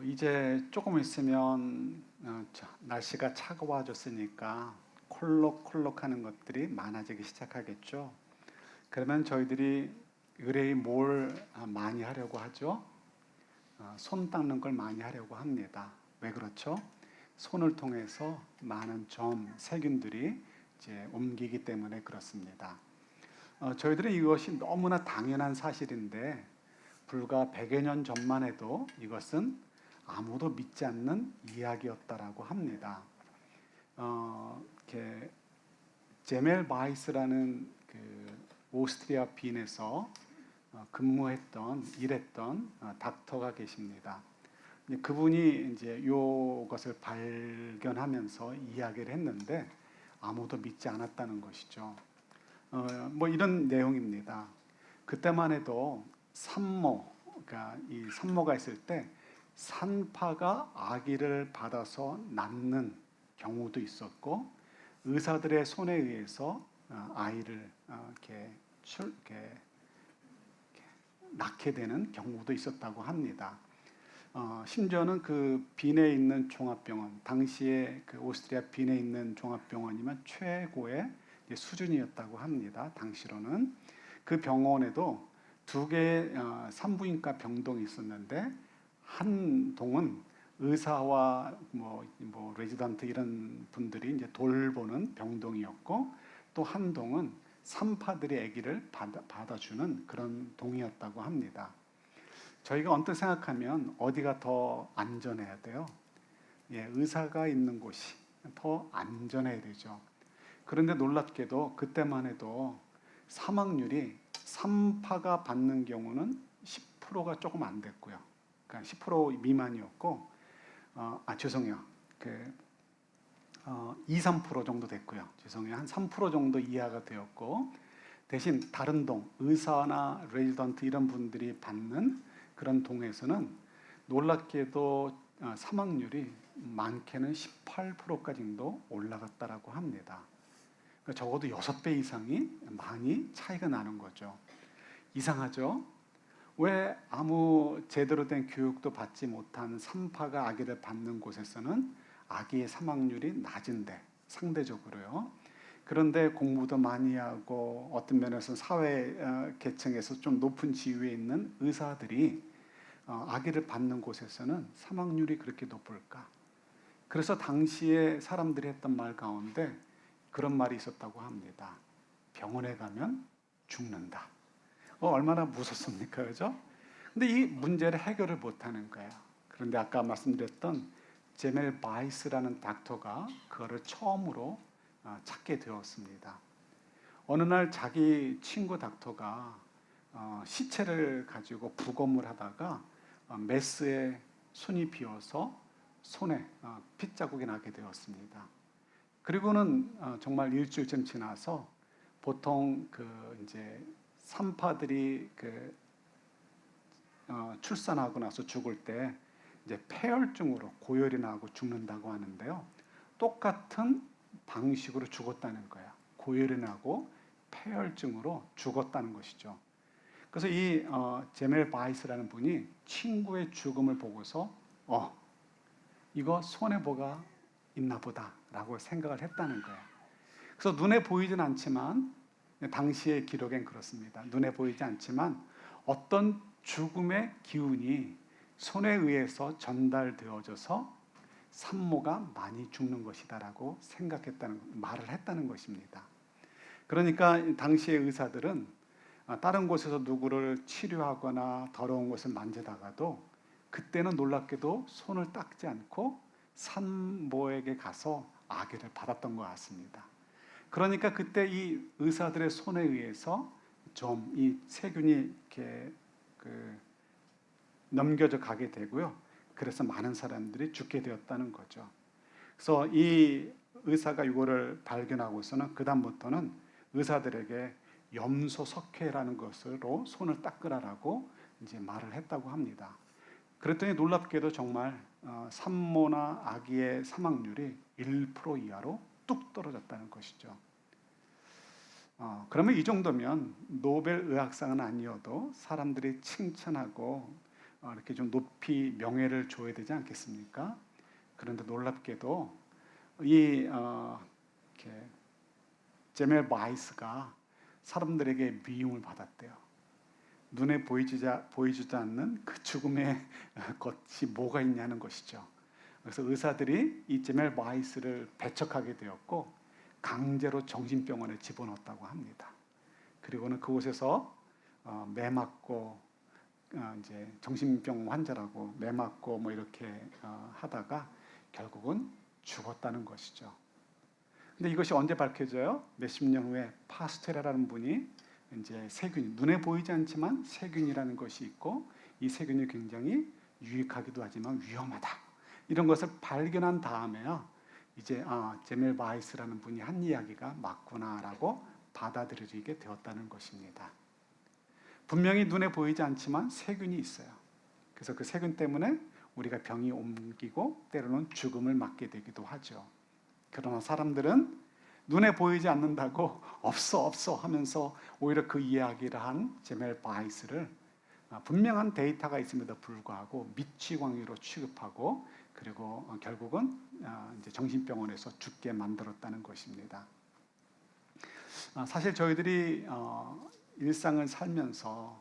이제 조금 있으면 날씨가 차가워졌으니까 콜록콜록하는 것들이 많아지기 시작하겠죠. 그러면 저희들이 의뢰의 뭘 많이 하려고 하죠? 손 닦는 걸 많이 하려고 합니다. 왜 그렇죠? 손을 통해서 많은 점, 세균들이 이제 옮기기 때문에 그렇습니다. 저희들은 이것이 너무나 당연한 사실인데 불과 100여 년 전만 해도 이것은 아무도 믿지 않는 이야기였다라고 합니다. 이렇게 제멜 바이스라는 그 오스트리아 빈에서 일했던 닥터가 계십니다. 그분이 이제 이것을 발견하면서 이야기를 했는데 아무도 믿지 않았다는 것이죠. 뭐 이런 내용입니다. 그때만 해도 그러니까 이 산모가 있을 때 산파가 아기를 받아서 낳는 경우도 있었고 의사들의 손에 의해서 아이를 이렇게 낳게 되는 경우도 있었다고 합니다. 심지어는 그 빈에 있는 종합병원, 당시에 그 오스트리아 빈에 있는 종합병원이면 최고의 수준이었다고 합니다. 당시로는 그 병원에도 두 개의 산부인과 병동이 있었는데 한 동은 의사와 레지던트 이런 분들이 이제 돌보는 병동이었고 또 한 동은 산파들이 아기를 받아주는 그런 동이었다고 합니다. 저희가 언뜻 생각하면 어디가 더 안전해야 돼요? 예, 의사가 있는 곳이 더 안전해야 되죠. 그런데 놀랍게도 그때만 해도 사망률이 산파가 받는 경우는 10%가 조금 안 됐고요. 그러니까 10% 미만이었고, 죄송해요. 2, 3% 정도 됐고요. 죄송해요. 한 3% 정도 이하가 되었고, 대신 다른 동, 의사나 레지던트 이런 분들이 받는 그런 동에서는 놀랍게도 사망률이 많게는 18%까지도 올라갔다라고 합니다. 그러니까 적어도 6배 이상이 많이 차이가 나는 거죠. 이상하죠? 왜 아무 제대로 된 교육도 받지 못한 산파가 아기를 받는 곳에서는 아기의 사망률이 낮은데 상대적으로요. 그런데 공부도 많이 하고 어떤 면에서 사회 계층에서 좀 높은 지위에 있는 의사들이 아기를 받는 곳에서는 사망률이 그렇게 높을까? 그래서 당시에 사람들이 했던 말 가운데 그런 말이 있었다고 합니다. 병원에 가면 죽는다. 얼마나 무섭습니까? 그죠? 근데 이 문제를 해결을 못하는 거예요. 그런데 아까 말씀드렸던 제멜 바이스라는 닥터가 그거를 처음으로 찾게 되었습니다. 어느 날 자기 친구 닥터가 시체를 가지고 부검을 하다가 메스에 손이 비어서 손에 핏자국이 나게 되었습니다. 그리고는 정말 일주일쯤 지나서 보통 이제 산파들이 출산하고 나서 죽을 때 이제 폐혈증으로 고열이 나고 죽는다고 하는데요. 똑같은 방식으로 죽었다는 거예요. 고열이 나고 폐혈증으로 죽었다는 것이죠. 그래서 이 제멜 바이스라는 분이 친구의 죽음을 보고서 이거 손에 뭐가 있나 보다라고 생각을 했다는 거예요. 그래서 눈에 보이진 않지만 당시의 기록엔 그렇습니다. 눈에 보이지 않지만 어떤 죽음의 기운이 손에 의해서 전달되어져서 산모가 많이 죽는 것이다라고 말을 했다는 것입니다. 그러니까 당시의 의사들은 다른 곳에서 누구를 치료하거나 더러운 곳을 만지다가도 그때는 놀랍게도 손을 닦지 않고 산모에게 가서 아기를 받았던 것 같습니다. 그러니까 그때 이 의사들의 손에 의해서 좀 이 세균이 이렇게 넘겨져 가게 되고요. 그래서 많은 사람들이 죽게 되었다는 거죠. 그래서 이 의사가 이거를 발견하고서는 그다음부터는 의사들에게 염소석회라는 것으로 손을 닦으라라고 이제 말을 했다고 합니다. 그랬더니 놀랍게도 정말 산모나 아기의 사망률이 1% 이하로 뚝 떨어졌다는 것이죠. 그러면 이 정도면 노벨 의학상은 아니어도 사람들이 칭찬하고 이렇게 좀 높이 명예를 줘야 되지 않겠습니까? 그런데 놀랍게도 이 이렇게 제멜 바이스가 사람들에게 미움을 받았대요. 눈에 보이지도 않는 그 죽음의 것이 뭐가 있냐는 것이죠. 그래서 의사들이 이 제멜 바이스를 배척하게 되었고 강제로 정신병원에 집어넣었다고 합니다. 그리고는 그곳에서 매 맞고 이제 정신병 환자라고 매 맞고 뭐 이렇게 하다가 결국은 죽었다는 것이죠. 근데 이것이 언제 밝혀져요? 몇십 년 후에 파스테라라는 분이 이제 세균, 눈에 보이지 않지만 세균이라는 것이 있고 이 세균이 굉장히 유익하기도 하지만 위험하다. 이런 것을 발견한 다음에요. 이제 제멜 바이스라는 분이 한 이야기가 맞구나라고 받아들여지게 되었다는 것입니다. 분명히 눈에 보이지 않지만 세균이 있어요. 그래서 그 세균 때문에 우리가 병이 옮기고 때로는 죽음을 맞게 되기도 하죠. 그러나 사람들은 눈에 보이지 않는다고 없어 하면서 오히려 그 이야기를 한 제멜 바이스를 분명한 데이터가 있음에도 불구하고 미치광이로 취급하고 그리고 결국은 이제 정신병원에서 죽게 만들었다는 것입니다. 사실 저희들이 일상을 살면서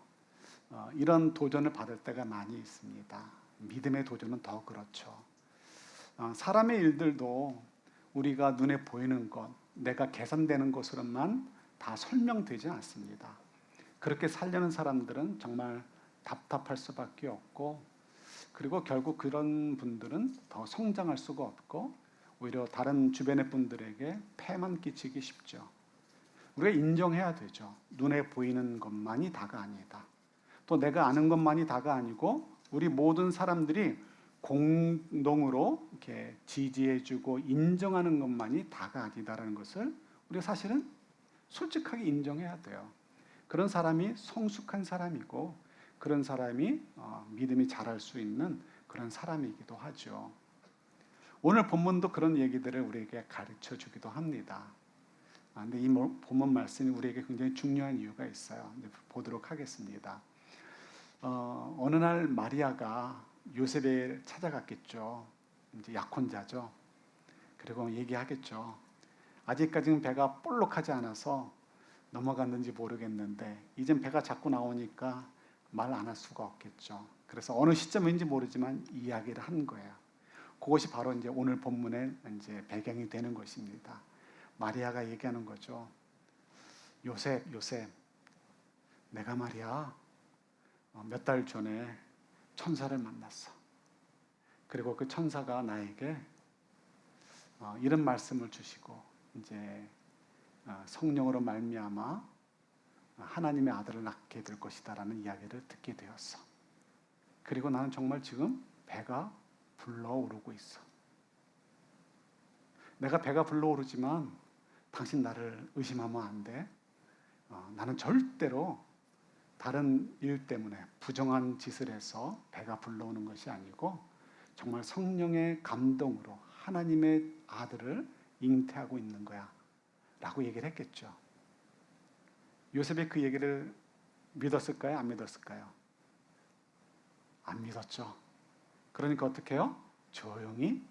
이런 도전을 받을 때가 많이 있습니다. 믿음의 도전은 더 그렇죠. 사람의 일들도 우리가 눈에 보이는 것, 내가 계산되는 것으로만 다 설명되지 않습니다. 그렇게 살려는 사람들은 정말 답답할 수밖에 없고 그리고 결국 그런 분들은 더 성장할 수가 없고 오히려 다른 주변의 분들에게 폐만 끼치기 쉽죠. 우리가 인정해야 되죠. 눈에 보이는 것만이 다가 아니다. 또 내가 아는 것만이 다가 아니고 우리 모든 사람들이 공동으로 이렇게 지지해주고 인정하는 것만이 다가 아니다라는 것을 우리가 사실은 솔직하게 인정해야 돼요. 그런 사람이 성숙한 사람이고 그런 사람이 믿음이 자랄 수 있는 그런 사람이기도 하죠. 오늘 본문도 그런 얘기들을 우리에게 가르쳐 주기도 합니다. 근데 이 본문 말씀이 우리에게 굉장히 중요한 이유가 있어요. 이제 보도록 하겠습니다. 어느 날 마리아가 요셉을 찾아갔겠죠. 이제 약혼자죠. 그리고 얘기하겠죠. 아직까지는 배가 볼록하지 않아서 넘어갔는지 모르겠는데 이젠 배가 자꾸 나오니까 말 안 할 수가 없겠죠. 그래서 어느 시점인지 모르지만 이야기를 한 거예요. 그것이 바로 이제 오늘 본문의 이제 배경이 되는 것입니다. 마리아가 얘기하는 거죠. 요셉, 내가 말이야 몇 달 전에 천사를 만났어. 그리고 그 천사가 나에게 이런 말씀을 주시고 이제 성령으로 말미암아 하나님의 아들을 낳게 될 것이다라는 이야기를 듣게 되었어. 그리고 나는 정말 지금 배가 불러오르고 있어. 내가 배가 불러오르지만 당신 나를 의심하면 안 돼. 나는 절대로 다른 일 때문에 부정한 짓을 해서 배가 불러오는 것이 아니고 정말 성령의 감동으로 하나님의 아들을 잉태하고 있는 거야 라고 얘기를 했겠죠. 요셉이 그 얘기를 믿었을까요? 안 믿었을까요? 안 믿었죠. 그러니까 어떻게 해요? 조용히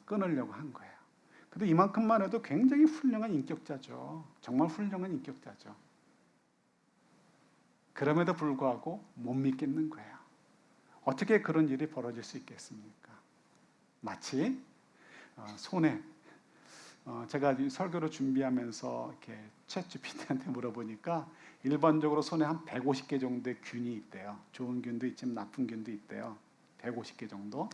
끊으려고 한 거예요. 근데 이만큼만 해도 굉장히 훌륭한 인격자죠. 정말 훌륭한 인격자죠. 그럼에도 불구하고 못 믿겠는 거예요. 어떻게 그런 일이 벌어질 수 있겠습니까? 마치 손에 제가 설교를 준비하면서 이렇게 챗GPT한테 물어보니까 일반적으로 손에 한 150개 정도의 균이 있대요. 좋은 균도 있지만 나쁜 균도 있대요. 150개 정도.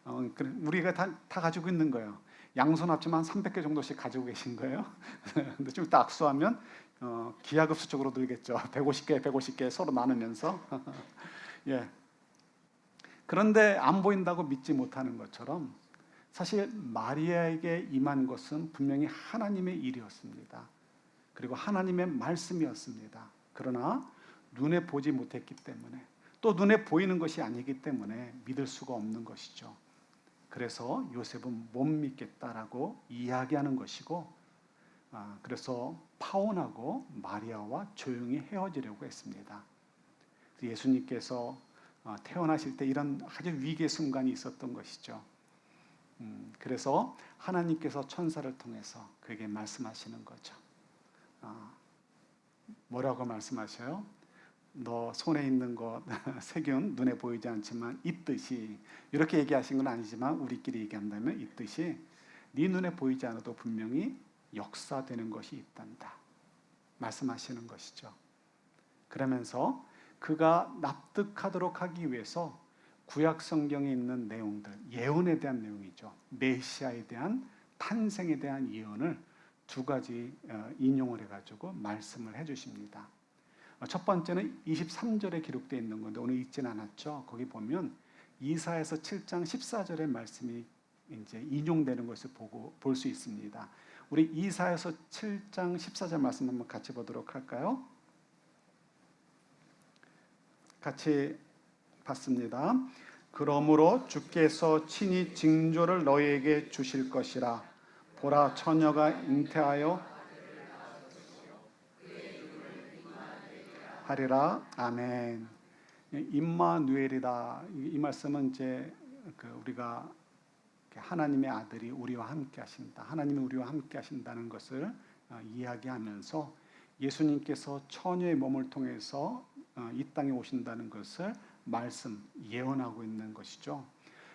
우리가 다 가지고 있는 거예요. 양손 합치면 300개 정도씩 가지고 계신 거예요. 근데 좀 이따 악수하면 기하급수적으로 늘겠죠. 150개 서로 나누면서. 예. 그런데 안 보인다고 믿지 못하는 것처럼 사실 마리아에게 임한 것은 분명히 하나님의 일이었습니다. 그리고 하나님의 말씀이었습니다. 그러나 눈에 보지 못했기 때문에 또 눈에 보이는 것이 아니기 때문에 믿을 수가 없는 것이죠. 그래서 요셉은 못 믿겠다라고 이야기하는 것이고 그래서 파혼하고 마리아와 조용히 헤어지려고 했습니다. 예수님께서 태어나실 때 이런 아주 위기의 순간이 있었던 것이죠. 그래서 하나님께서 천사를 통해서 그에게 말씀하시는 거죠. 뭐라고 말씀하셔요? 너 손에 있는 것 세균 눈에 보이지 않지만 있듯이, 이렇게 얘기하신 건 아니지만 우리끼리 얘기한다면 있듯이 네 눈에 보이지 않아도 분명히 역사되는 것이 있단다 말씀하시는 것이죠. 그러면서 그가 납득하도록 하기 위해서 구약 성경에 있는 내용들, 예언에 대한 내용이죠. 메시아에 대한 탄생에 대한 예언을 두 가지 인용을 해가지고 말씀을 해주십니다. 첫 번째는 23절에 기록되어 있는 건데 오늘 읽진 않았죠. 거기 보면 이사야서 7장 14절의 말씀이 이제 인용되는 것을 볼 수 있습니다. 우리 이사야서 7장 14절 말씀 한번 같이 보도록 할까요? 같이 봤습니다. 그러므로 주께서 친히 징조를 너희에게 주실 것이라. 보라, 처녀가 잉태하여 하리라. 아멘. 임마누엘이다. 이 말씀은 이제 우리가 하나님의 아들이 우리와 함께 하신다, 하나님이 우리와 함께 하신다는 것을 이야기하면서 예수님께서 처녀의 몸을 통해서 이 땅에 오신다는 것을 예언하고 있는 것이죠.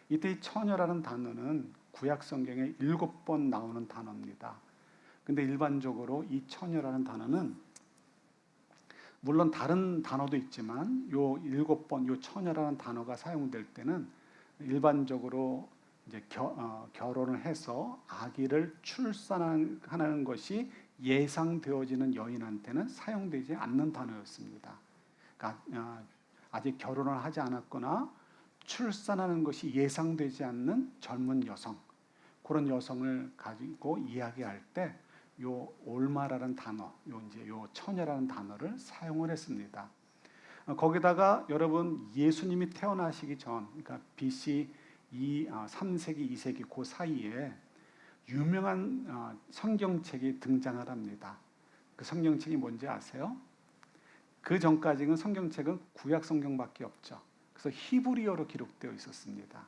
이때 이 처녀라는 단어는 구약 성경에 7번 나오는 단어입니다. 근데 일반적으로 이 처녀라는 단어는 물론 다른 단어도 있지만 요 7번 요 처녀라는 단어가 사용될 때는 일반적으로 이제 결혼을 해서 아기를 출산하는 것이 예상되어지는 여인한테는 사용되지 않는 단어였습니다. 그러니까 아직 결혼을 하지 않았거나 출산하는 것이 예상되지 않는 젊은 여성, 그런 여성을 가지고 이야기할 때 요 올마라는 단어, 요 처녀라는 단어를 사용을 했습니다. 거기다가 여러분 예수님이 태어나시기 전, 그러니까 BC 3세기, 2세기 그 사이에 유명한 성경책이 등장을 합니다. 그 성경책이 뭔지 아세요? 그 전까지는 성경책은 구약 성경밖에 없죠. 그래서 히브리어로 기록되어 있었습니다.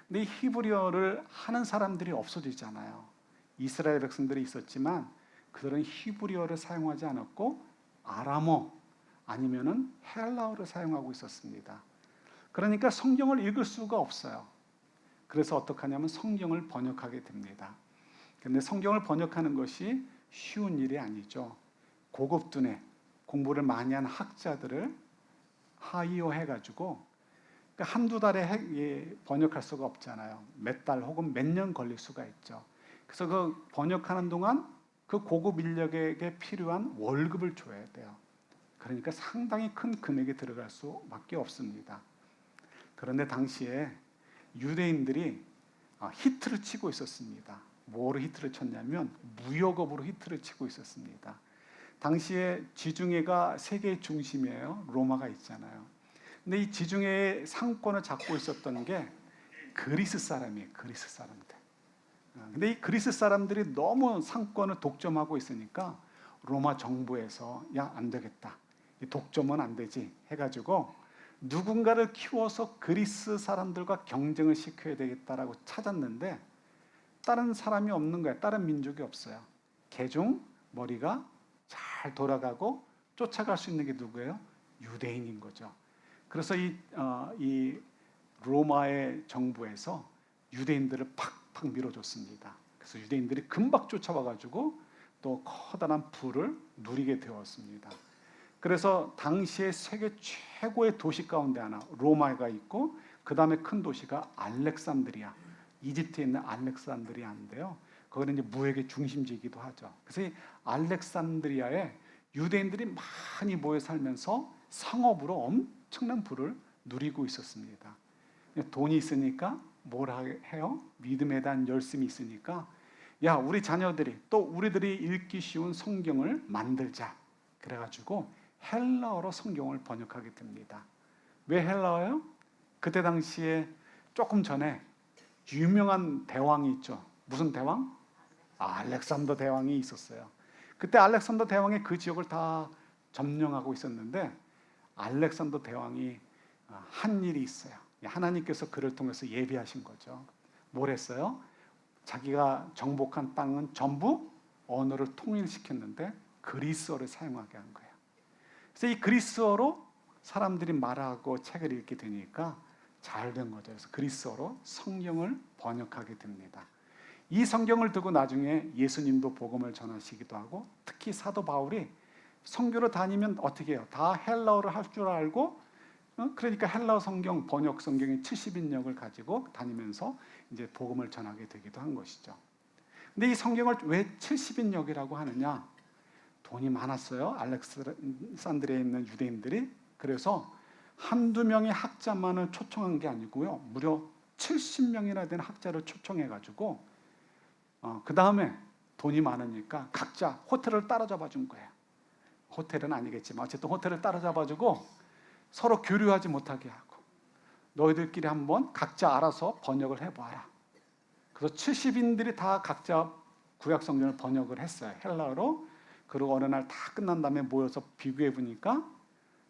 근데 이 히브리어를 하는 사람들이 없어지잖아요. 이스라엘 백성들이 있었지만 그들은 히브리어를 사용하지 않았고 아람어 아니면은 헬라어를 사용하고 있었습니다. 그러니까 성경을 읽을 수가 없어요. 그래서 어떻게 하냐면 성경을 번역하게 됩니다. 그런데 성경을 번역하는 것이 쉬운 일이 아니죠. 고급 두뇌, 공부를 많이 한 학자들을 하이어 해가지고 그러니까 한두 달에 번역할 수가 없잖아요. 몇 달 혹은 몇 년 걸릴 수가 있죠. 그래서 그 번역하는 동안 그 고급 인력에게 필요한 월급을 줘야 돼요. 그러니까 상당히 큰 금액이 들어갈 수밖에 없습니다. 그런데 당시에 유대인들이 히트를 치고 있었습니다. 뭐로 히트를 쳤냐면 무역업으로 히트를 치고 있었습니다. 당시에 지중해가 세계의 중심이에요. 로마가 있잖아요. 근데 이 지중해의 상권을 잡고 있었던 게 그리스 사람이에요. 그리스 사람들. 근데 이 그리스 사람들이 너무 상권을 독점하고 있으니까 로마 정부에서 야, 안 되겠다. 이 독점은 안 되지 해가지고 누군가를 키워서 그리스 사람들과 경쟁을 시켜야 되겠다라고 찾았는데 다른 사람이 없는 거예요. 다른 민족이 없어요. 개중 머리가 잘 돌아가고 쫓아갈 수 있는 게 누구예요? 유대인인 거죠. 그래서 이 로마의 정부에서 유대인들을 팍팍 밀어줬습니다. 그래서 유대인들이 금방 쫓아와가지고 또 커다란 부를 누리게 되었습니다. 그래서 당시의 세계 최고의 도시 가운데 하나 로마가 있고 그 다음에 큰 도시가 알렉산드리아, 이집트에 있는 알렉산드리아인데요. 거기는 이제 무역의 중심지이기도 하죠. 그래서 이 알렉산드리아에 유대인들이 많이 모여 살면서 상업으로 엄청난 부를 누리고 있었습니다. 돈이 있으니까 뭘 해요? 믿음에 대한 열심이 있으니까 야, 우리 자녀들이 또 우리들이 읽기 쉬운 성경을 만들자. 그래가지고 헬라어로 성경을 번역하게 됩니다. 왜 헬라어요? 그때 당시에 조금 전에 유명한 대왕이 있죠. 무슨 대왕? 알렉산더 대왕이 있었어요. 그때 알렉산더 대왕이 그 지역을 다 점령하고 있었는데 알렉산더 대왕이 한 일이 있어요. 하나님께서 그를 통해서 예비하신 거죠. 뭘 했어요? 자기가 정복한 땅은 전부 언어를 통일시켰는데 그리스어를 사용하게 한 거예요. 그래서 이 그리스어로 사람들이 말하고 책을 읽게 되니까 잘 된 거죠. 그래서 그리스어로 성경을 번역하게 됩니다. 이 성경을 두고 나중에 예수님도 복음을 전하시기도 하고, 특히 사도 바울이 선교로 다니면 어떻게 해요? 다 헬라어를 할 줄 알고, 그러니까 헬라어 성경 번역 성경의 70인역을 가지고 다니면서 이제 복음을 전하게 되기도 한 것이죠. 근데 이 성경을 왜 70인역이라고 하느냐? 돈이 많았어요. 알렉산드리아에 있는 유대인들이. 그래서 한두 명의 학자만을 초청한 게 아니고요. 무려 70명이나 되는 학자를 초청해가지고 그 다음에 돈이 많으니까 각자 호텔을 따라잡아 준 거예요. 호텔은 아니겠지만 어쨌든 호텔을 따라잡아주고 서로 교류하지 못하게 하고, 너희들끼리 한번 각자 알아서 번역을 해봐라. 그래서 70인들이 다 각자 구약 성경을 번역을 했어요. 헬라어로. 그리고 어느 날 다 끝난 다음에 모여서 비교해 보니까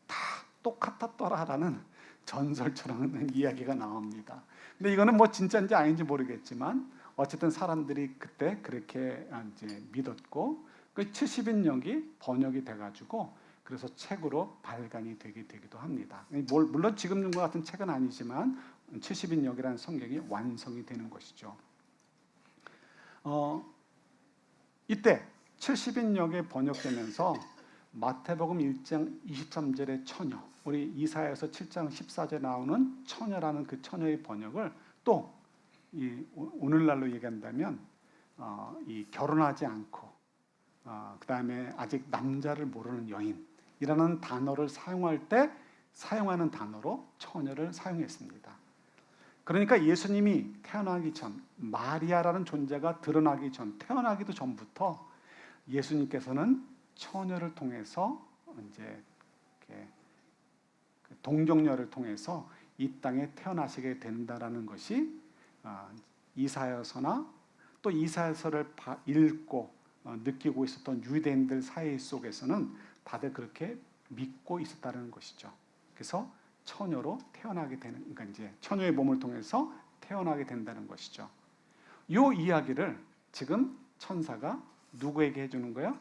다 똑같았더라라는 전설처럼 이야기가 나옵니다. 근데 이거는 뭐 진짜인지 아닌지 모르겠지만 어쨌든 사람들이 그때 그렇게 이제 믿었고, 그 70인역이 번역이 돼가지고 그래서 책으로 발간이 되기도 합니다. 물론 지금과 같은 책은 아니지만 70인역이라는 성경이 완성이 되는 것이죠. 이때 70인역에 번역되면서 마태복음 1장 23절의 처녀, 우리 이사야서 7장 14절에 나오는 처녀라는 그 처녀의 번역을 또 오늘날로 얘기한다면 이 결혼하지 않고 그 다음에 아직 남자를 모르는 여인이라는 단어를 사용할 때 사용하는 단어로 처녀를 사용했습니다. 그러니까 예수님이 태어나기 전, 마리아라는 존재가 드러나기 전, 태어나기도 전부터 예수님께서는 처녀를 통해서 이제 동정녀를 통해서 이 땅에 태어나시게 된다라는 것이 이사야서나 또 이사야서를 읽고 느끼고 있었던 유대인들 사이 속에서는 다들 그렇게 믿고 있었다는 것이죠. 그래서 처녀로 태어나게 되는, 그러니까 이제 처녀의 몸을 통해서 태어나게 된다는 것이죠. 이 이야기를 지금 천사가 누구에게 해주는 거예요?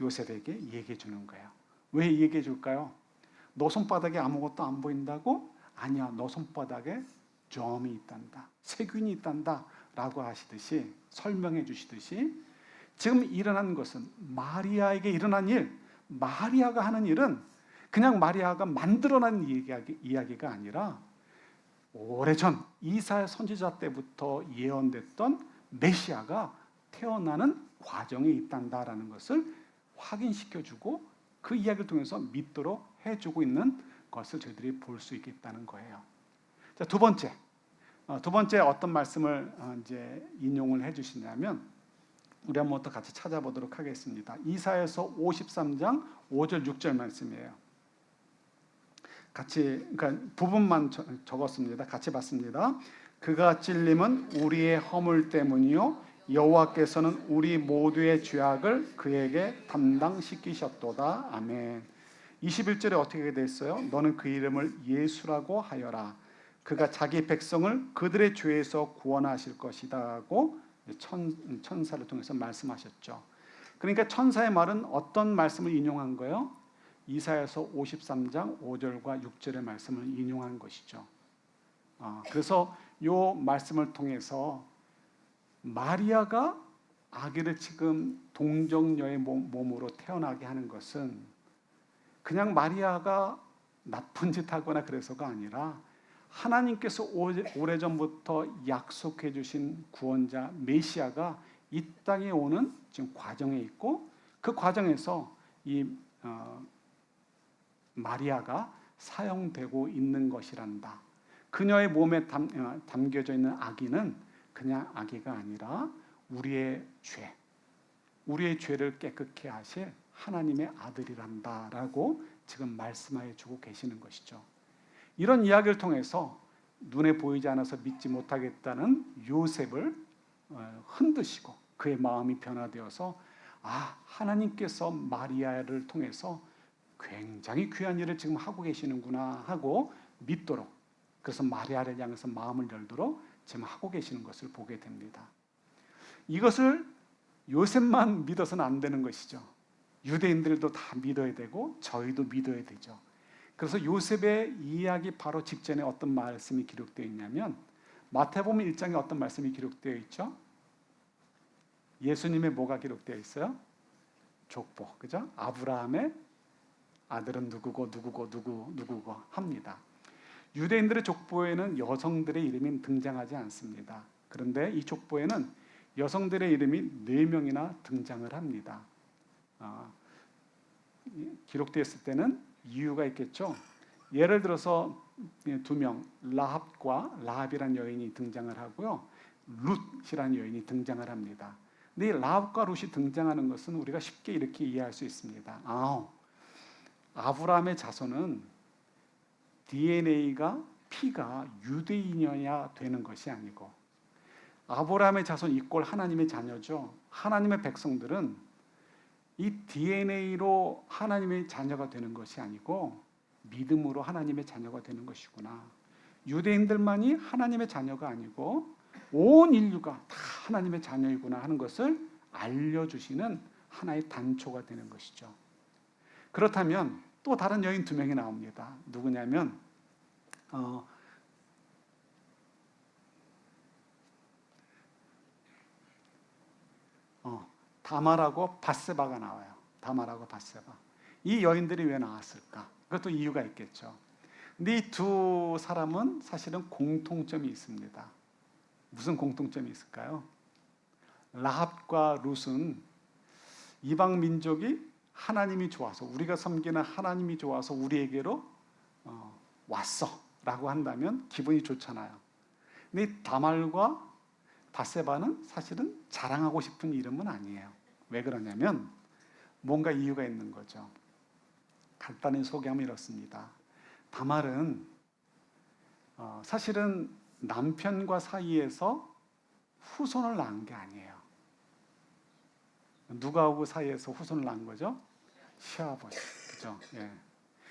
요셉에게 얘기해 주는 거예요. 왜 얘기해 줄까요? 너 손바닥에 아무것도 안 보인다고? 아니야, 너 손바닥에 점이 있단다, 세균이 있단다 라고 하시듯이, 설명해 주시듯이 지금 일어난 것은 마리아에게 일어난 일, 마리아가 하는 일은 그냥 마리아가 만들어낸 이야기가 아니라 오래전 이사야 선지자 때부터 예언됐던 메시아가 태어나는 과정이 있단다라는 것을 확인시켜주고 그 이야기를 통해서 믿도록 해주고 있는 것을 저희들이 볼 수 있겠다는 거예요. 자, 두 번째 어떤 말씀을 이제 인용을 해주시냐면, 우리 한번 또 같이 찾아보도록 하겠습니다. 이사야서 53장 5절 6절 말씀이에요. 같이, 그러니까 부분만 적었습니다. 같이 봤습니다. 그가 찔림은 우리의 허물 때문이요 여호와께서는 우리 모두의 죄악을 그에게 담당시키셨도다. 아멘. 21절에 어떻게 됐어요? 너는 그 이름을 예수라고 하여라. 그가 자기 백성을 그들의 죄에서 구원하실 것이다고 천사를 통해서 말씀하셨죠. 그러니까 천사의 말은 어떤 말씀을 인용한 거예요? 이사야서 53장 5절과 6절의 말씀을 인용한 것이죠. 그래서 이 말씀을 통해서 마리아가 아기를 지금 동정녀의 몸으로 태어나게 하는 것은 그냥 마리아가 나쁜 짓 하거나 그래서가 아니라 하나님께서 오래전부터 약속해 주신 구원자 메시아가 이 땅에 오는 지금 과정에 있고, 그 과정에서 이 마리아가 사용되고 있는 것이란다. 그녀의 몸에 담겨져 있는 아기는 그냥 아기가 아니라 우리의 죄를 깨끗게 하실 하나님의 아들이란다라고 지금 말씀해 주고 계시는 것이죠. 이런 이야기를 통해서 눈에 보이지 않아서 믿지 못하겠다는 요셉을 흔드시고 그의 마음이 변화되어서 하나님께서 마리아를 통해서 굉장히 귀한 일을 지금 하고 계시는구나 하고 믿도록, 그래서 마리아를 향해서 마음을 열도록 지금 하고 계시는 것을 보게 됩니다. 이것을 요셉만 믿어서는 안 되는 것이죠. 유대인들도 다 믿어야 되고 저희도 믿어야 되죠. 그래서 요셉의 이야기 바로 직전에 어떤 말씀이 기록되어 있냐면 마태복음 1장에 어떤 말씀이 기록되어 있죠? 예수님의 뭐가 기록되어 있어요? 족보, 그죠? 아브라함의 아들은 누구고 합니다. 유대인들의 족보에는 여성들의 이름이 등장하지 않습니다. 그런데 이 족보에는 여성들의 이름이 4명이나 등장을 합니다. 기록되었을 때는 이유가 있겠죠. 예를 들어서 2명, 라합이라는 여인이 등장을 하고요, 룻이라는 여인이 등장을 합니다. 근데 이 라합과 룻이 등장하는 것은 우리가 쉽게 이렇게 이해할 수 있습니다. 아브라함의 자손은 DNA가 피가 유대인이어야 되는 것이 아니고, 아브라함의 자손 이꼴 하나님의 자녀죠. 하나님의 백성들은 이 DNA로 하나님의 자녀가 되는 것이 아니고 믿음으로 하나님의 자녀가 되는 것이구나. 유대인들만이 하나님의 자녀가 아니고 온 인류가 다 하나님의 자녀이구나 하는 것을 알려주시는 하나의 단초가 되는 것이죠. 그렇다면 또 다른 여인 2명이 나옵니다. 누구냐면 다말하고 밧세바가 나와요. 다말하고 밧세바. 이 여인들이 왜 나왔을까? 그것도 이유가 있겠죠. 근데 이 2 사람은 사실은 공통점이 있습니다. 무슨 공통점이 있을까요? 라합과 룻은 이방 민족이 하나님이 좋아서, 우리가 섬기는 하나님이 좋아서 우리에게로 왔어 라고 한다면 기분이 좋잖아요. 근데 다말과 밧세바는 사실은 자랑하고 싶은 이름은 아니에요. 왜 그러냐면 뭔가 이유가 있는 거죠. 간단히 소개하면 이렇습니다. 다말은 사실은 남편과 사이에서 후손을 낳은 게 아니에요. 누가하고 사이에서 후손을 낳은 거죠? 시아버지, 그죠? 예.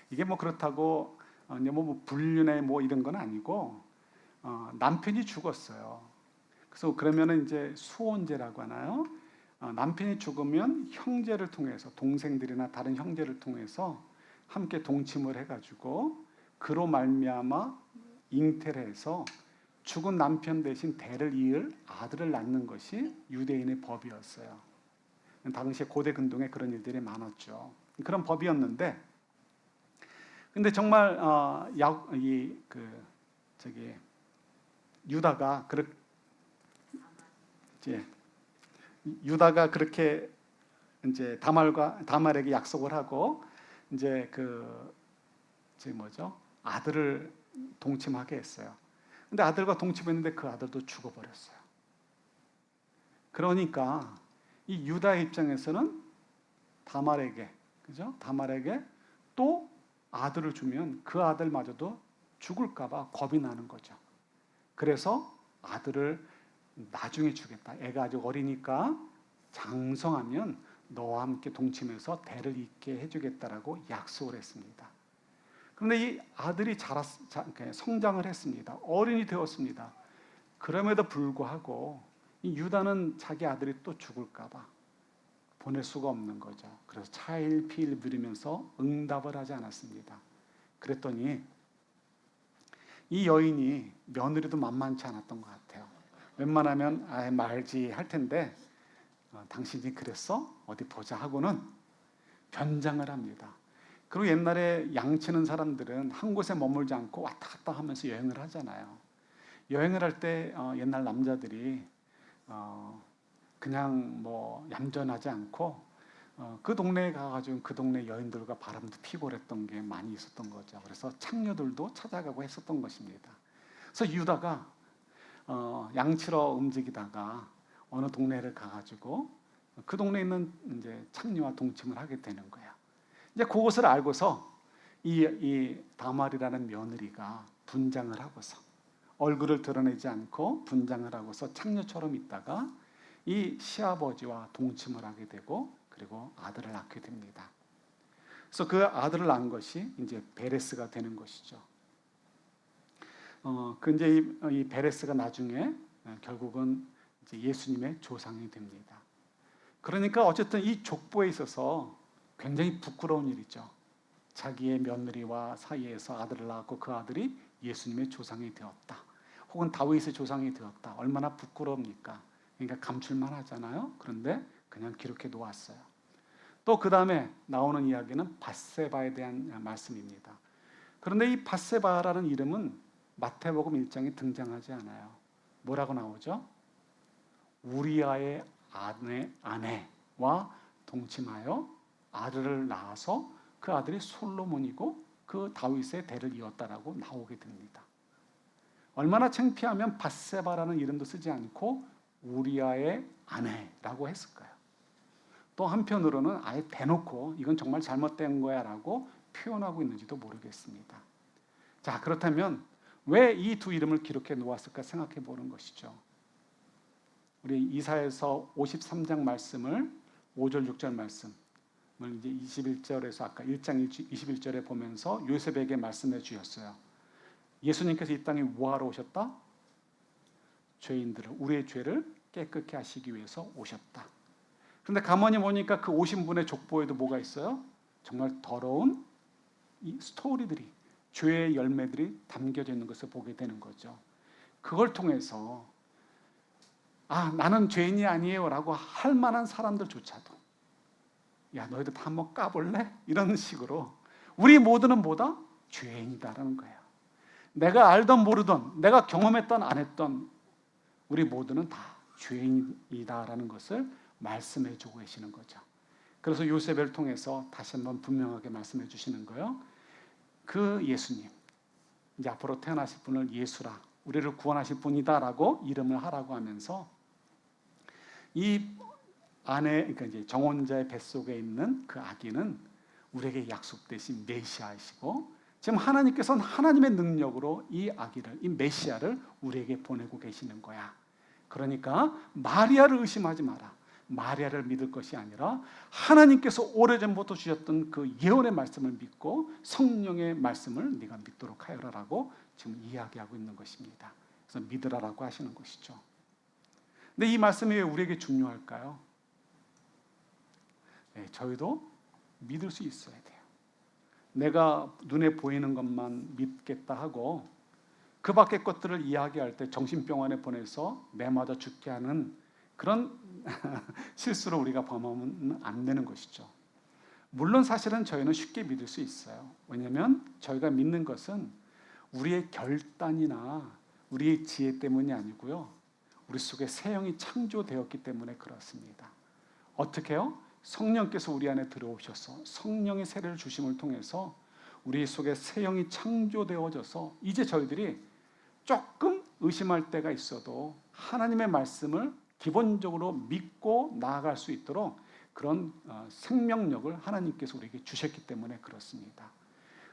이게 뭐 그렇다고 뭐 불륜의 뭐 이런 건 아니고 남편이 죽었어요. 그래서 그러면은 이제 수혼제라고 하나요? 남편이 죽으면 형제를 통해서, 동생들이나 다른 형제를 통해서 함께 동침을 해가지고 그로 말미암아 잉태를 해서 죽은 남편 대신 대를 이을 아들을 낳는 것이 유대인의 법이었어요. 당시에 고대 근동에 그런 일들이 많았죠. 그런 법이었는데, 근데 정말 유다가 그렇게 이제 다말에게 약속을 하고 이제 아들을 동침하게 했어요. 근데 아들과 동침했는데 그 아들도 죽어버렸어요. 그러니까 이 유다의 입장에서는 다말에게, 그죠? 다말에게 또 아들을 주면 그 아들마저도 죽을까봐 겁이 나는 거죠. 그래서 아들을 나중에 주겠다. 애가 아직 어리니까 장성하면 너와 함께 동침해서 대를 잇게 해주겠다라고 약속을 했습니다. 그런데 이 아들이 성장을 했습니다. 어른이 되었습니다. 그럼에도 불구하고 이 유다는 자기 아들이 또 죽을까봐 보낼 수가 없는 거죠. 그래서 차일피일 미루면서 응답을 하지 않았습니다. 그랬더니 이 여인이 며느리도 만만치 않았던 것 같아요. 웬만하면 말지 할 텐데 당신이 그랬어? 어디 보자 하고는 변장을 합니다. 그리고 옛날에 양치는 사람들은 한 곳에 머물지 않고 왔다 갔다 하면서 여행을 하잖아요. 여행을 할 때 옛날 남자들이 그냥 뭐 얌전하지 않고 그 동네에 가가지고 그 동네 여인들과 바람도 피고 그랬던 게 많이 있었던 거죠. 그래서 창녀들도 찾아가고 했었던 것입니다. 그래서 유다가 양치러 움직이다가 어느 동네를 가가지고 그 동네에 있는 이제 창녀와 동침을 하게 되는 거예요. 이제 그것을 알고서 이 다말이라는 며느리가 분장을 하고서 얼굴을 드러내지 않고 분장을 하고서 창녀처럼 있다가 이 시아버지와 동침을 하게 되고 그리고 아들을 낳게 됩니다. 그래서 그 아들을 낳은 것이 이제 베레스가 되는 것이죠. 그 이제 이 베레스가 나중에 결국은 이제 예수님의 조상이 됩니다. 그러니까 어쨌든 이 족보에 있어서 굉장히 부끄러운 일이죠. 자기의 며느리와 사이에서 아들을 낳았고 그 아들이 예수님의 조상이 되었다. 혹은 다윗의 조상이 되었다. 얼마나 부끄러웁니까? 그러니까 감출만 하잖아요. 그런데 그냥 기록해 놓았어요. 또 그 다음에 나오는 이야기는 밧세바에 대한 말씀입니다. 그런데 이 밧세바라는 이름은 마태복음 1장에 등장하지 않아요. 뭐라고 나오죠? 우리아의 아내와 동침하여 아들을 낳아서 그 아들이 솔로몬이고 그 다윗의 대를 이었다라고 나오게 됩니다. 얼마나 창피하면 밧세바라는 이름도 쓰지 않고 우리아의 아내라고 했을까요? 또 한편으로는 아예 대놓고 이건 정말 잘못된 거야 라고 표현하고 있는지도 모르겠습니다. 자, 그렇다면 왜 이 두 이름을 기록해 놓았을까 생각해 보는 것이죠. 우리 이사야서 53장 말씀을 5절 6절 말씀을 이제 21절에서 아까 1장 21절에 보면서 요셉에게 말씀해 주셨어요. 예수님께서 이 땅에 뭐하러 오셨다? 죄인들을, 우리의 죄를 깨끗게 하시기 위해서 오셨다. 그런데 가만히 보니까 그 오신 분의 족보에도 뭐가 있어요? 정말 더러운 이 스토리들이, 죄의 열매들이 담겨져 있는 것을 보게 되는 거죠. 그걸 통해서 나는 죄인이 아니에요 라고 할 만한 사람들조차도 야, 너희들 다 한번 까볼래? 이런 식으로 우리 모두는 뭐다? 죄인이다라는 거예요. 내가 알던 모르던, 내가 경험했던 안 했던 우리 모두는 다 죄인이다라는 것을 말씀해 주고 계시는 거죠. 그래서 요셉을 통해서 다시 한번 분명하게 말씀해 주시는 거예요. 그 예수님, 이제 앞으로 태어나실 분을 예수라, 우리를 구원하실 분이다라고 이름을 하라고 하면서 이 안에, 그러니까 이제 정혼자의 뱃속에 있는 그 아기는 우리에게 약속되신 메시아이시고 지금 하나님께서는 하나님의 능력으로 이 아기를, 이 메시아를 우리에게 보내고 계시는 거야. 그러니까 마리아를 의심하지 마라. 마리아를 믿을 것이 아니라 하나님께서 오래전부터 주셨던 그 예언의 말씀을 믿고 성령의 말씀을 네가 믿도록 하여라라고 지금 이야기하고 있는 것입니다. 그래서 믿으라라고 하시는 것이죠. 근데 이 말씀이 왜 우리에게 중요할까요? 네, 저희도 믿을 수 있어야 돼요. 내가 눈에 보이는 것만 믿겠다 하고 그 밖의 것들을 이야기할 때 정신병원에 보내서 매맞아 죽게 하는 그런 실수를 우리가 범하면 안 되는 것이죠. 물론 사실은 저희는 쉽게 믿을 수 있어요. 왜냐하면 저희가 믿는 것은 우리의 결단이나 우리의 지혜 때문이 아니고요. 우리 속에 새 영이 창조되었기 때문에 그렇습니다. 어떻게요? 성령께서 우리 안에 들어오셔서 성령의 세례를 주심을 통해서 우리 속에 새 영이 창조되어져서 이제 저희들이 조금 의심할 때가 있어도 하나님의 말씀을 기본적으로 믿고 나아갈 수 있도록 그런 생명력을 하나님께서 우리에게 주셨기 때문에 그렇습니다.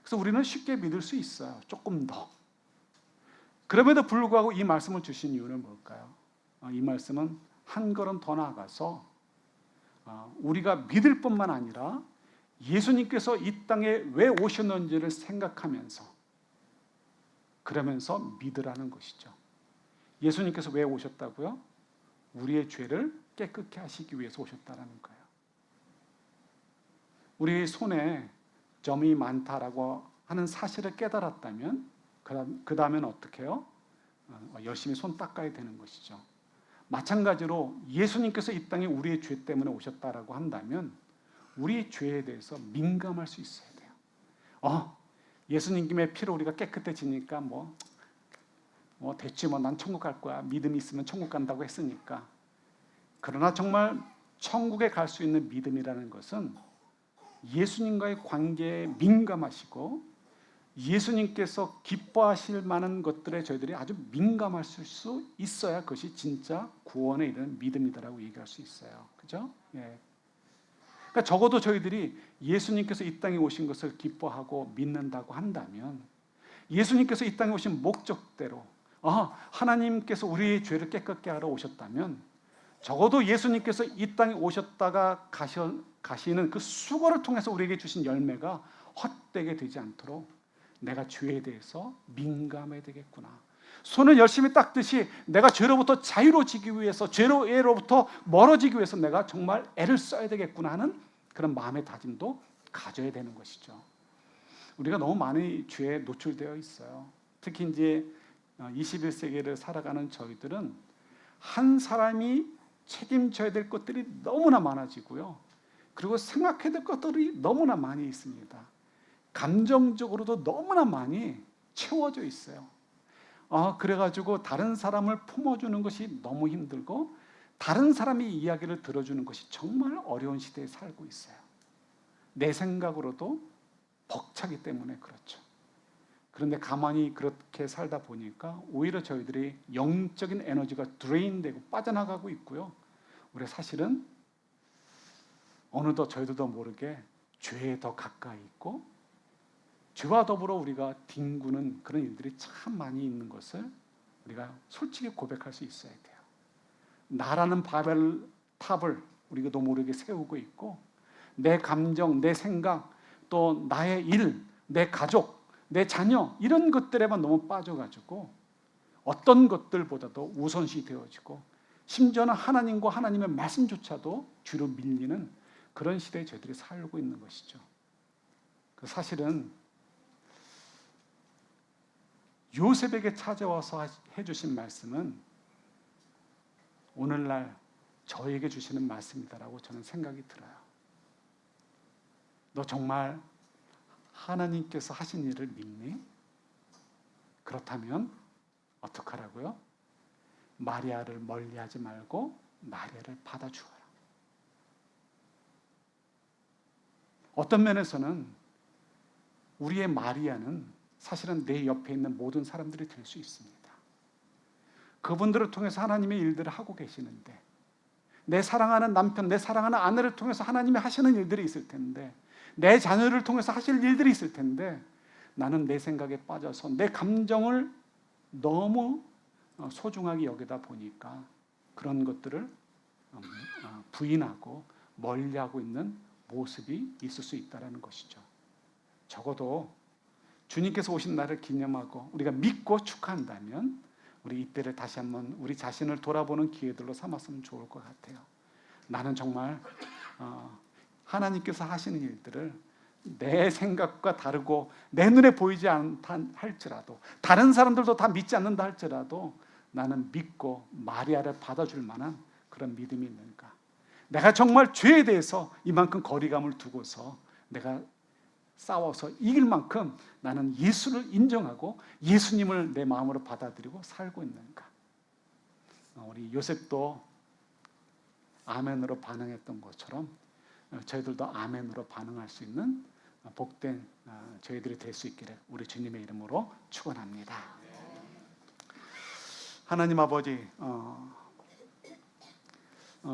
그래서 우리는 쉽게 믿을 수 있어요. 조금 더. 그럼에도 불구하고 이 말씀을 주신 이유는 뭘까요? 이 말씀은 한 걸음 더 나아가서 우리가 믿을 뿐만 아니라 예수님께서 이 땅에 왜 오셨는지를 생각하면서 그러면서 믿으라는 것이죠. 예수님께서 왜 오셨다고요? 우리의 죄를 깨끗게 하시기 위해서 오셨다는 거예요. 우리 손에 점이 많다라고 하는 사실을 깨달았다면 그 다음엔 어떻게 해요? 열심히 손 닦아야 되는 것이죠. 마찬가지로 예수님께서 이 땅에 우리의 죄 때문에 오셨다라고 한다면 우리의 죄에 대해서 민감할 수 있어야 돼요. 예수님의 피로 우리가 깨끗해지니까 됐지 난 천국 갈 거야. 믿음이 있으면 천국 간다고 했으니까. 그러나 정말 천국에 갈 수 있는 믿음이라는 것은 예수님과의 관계에 민감하시고 예수님께서 기뻐하실 만한 것들에 저희들이 아주 민감할 수 있어야 그것이 진짜 구원에 이르는 믿음이다라고 얘기할 수 있어요. 그죠? 예. 그러니까 적어도 저희들이 예수님께서 이 땅에 오신 것을 기뻐하고 믿는다고 한다면 예수님께서 이 땅에 오신 목적대로 하나님께서 우리의 죄를 깨끗게 하러 오셨다면 적어도 예수님께서 이 땅에 오셨다가 가시는 그 수고를 통해서 우리에게 주신 열매가 헛되게 되지 않도록 내가 죄에 대해서 민감해야 되겠구나. 손을 열심히 닦듯이 내가 죄로부터 자유로워지기 위해서, 죄로부터 멀어지기 위해서 내가 정말 애를 써야 되겠구나 하는 그런 마음의 다짐도 가져야 되는 것이죠. 우리가 너무 많이 죄에 노출되어 있어요. 특히 이제 21세기를 살아가는 저희들은 한 사람이 책임져야 될 것들이 너무나 많아지고요. 그리고 생각해야 될 것들이 너무나 많이 있습니다. 감정적으로도 너무나 많이 채워져 있어요. 그래가지고 다른 사람을 품어주는 것이 너무 힘들고 다른 사람의 이야기를 들어주는 것이 정말 어려운 시대에 살고 있어요. 내 생각으로도 벅차기 때문에 그렇죠. 그런데 가만히 그렇게 살다 보니까 오히려 저희들이 영적인 에너지가 드레인되고 빠져나가고 있고요. 우리 사실은 어느덧 저희들도 모르게 죄에 더 가까이 있고 죄와 더불어 우리가 뒹구는 그런 일들이 참 많이 있는 것을 우리가 솔직히 고백할 수 있어야 돼요. 나라는 바벨 탑을 우리가 모르게 세우고 있고 내 감정, 내 생각, 또 나의 일, 내 가족, 내 자녀 이런 것들에만 너무 빠져가지고 어떤 것들보다도 우선시 되어지고 심지어는 하나님과 하나님의 말씀조차도 뒤로 밀리는 그런 시대에 저희들이 살고 있는 것이죠. 사실은 요셉에게 찾아와서 해주신 말씀은 오늘날 저에게 주시는 말씀이다라고 저는 생각이 들어요. 너 정말 하나님께서 하신 일을 믿니? 그렇다면 어떡하라고요? 마리아를 멀리하지 말고 마리아를 받아주어라. 어떤 면에서는 우리의 마리아는 사실은 내 옆에 있는 모든 사람들이 될 수 있습니다. 그분들을 통해서 하나님의 일들을 하고 계시는데 내 사랑하는 남편, 내 사랑하는 아내를 통해서 하나님이 하시는 일들이 있을 텐데 내 자녀를 통해서 하실 일들이 있을 텐데 나는 내 생각에 빠져서 내 감정을 너무 소중하게 여기다 보니까 그런 것들을 부인하고 멀리하고 있는 모습이 있을 수 있다는 것이죠. 적어도 주님께서 오신 날을 기념하고 우리가 믿고 축하한다면 우리 이때를 다시 한번 우리 자신을 돌아보는 기회들로 삼았으면 좋을 것 같아요. 나는 정말 하나님께서 하시는 일들을 내 생각과 다르고 내 눈에 보이지 않다 할지라도 다른 사람들도 다 믿지 않는다 할지라도 나는 믿고 마리아를 받아줄 만한 그런 믿음이 있는가? 내가 정말 죄에 대해서 이만큼 거리감을 두고서 내가 싸워서 이길 만큼 나는 예수를 인정하고 예수님을 내 마음으로 받아들이고 살고 있는가? 우리 요셉도 아멘으로 반응했던 것처럼 저희들도 아멘으로 반응할 수 있는 복된 저희들이 될 수 있기를 우리 주님의 이름으로 축원합니다. 하나님 아버지,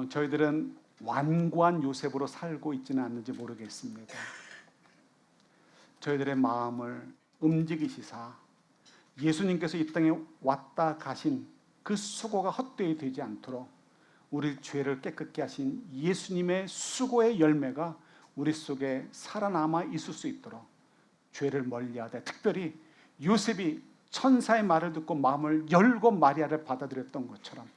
저희들은 완고한 요셉으로 살고 있지는 않는지 모르겠습니다. 저희들의 마음을 움직이시사 예수님께서 이 땅에 왔다 가신 그 수고가 헛되이 되지 않도록 우리 죄를 깨끗게 하신 예수님의 수고의 열매가 우리 속에 살아남아 있을 수 있도록 죄를 멀리하되 특별히 요셉이 천사의 말을 듣고 마음을 열고 마리아를 받아들였던 것처럼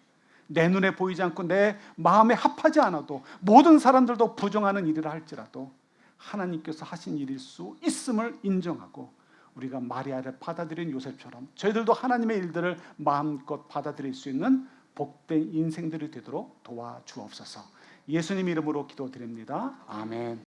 내 눈에 보이지 않고 내 마음에 합하지 않아도 모든 사람들도 부정하는 일이라 할지라도 하나님께서 하신 일일 수 있음을 인정하고 우리가 마리아를 받아들인 요셉처럼 저희들도 하나님의 일들을 마음껏 받아들일 수 있는 복된 인생들이 되도록 도와주옵소서. 예수님 이름으로 기도드립니다. 아멘.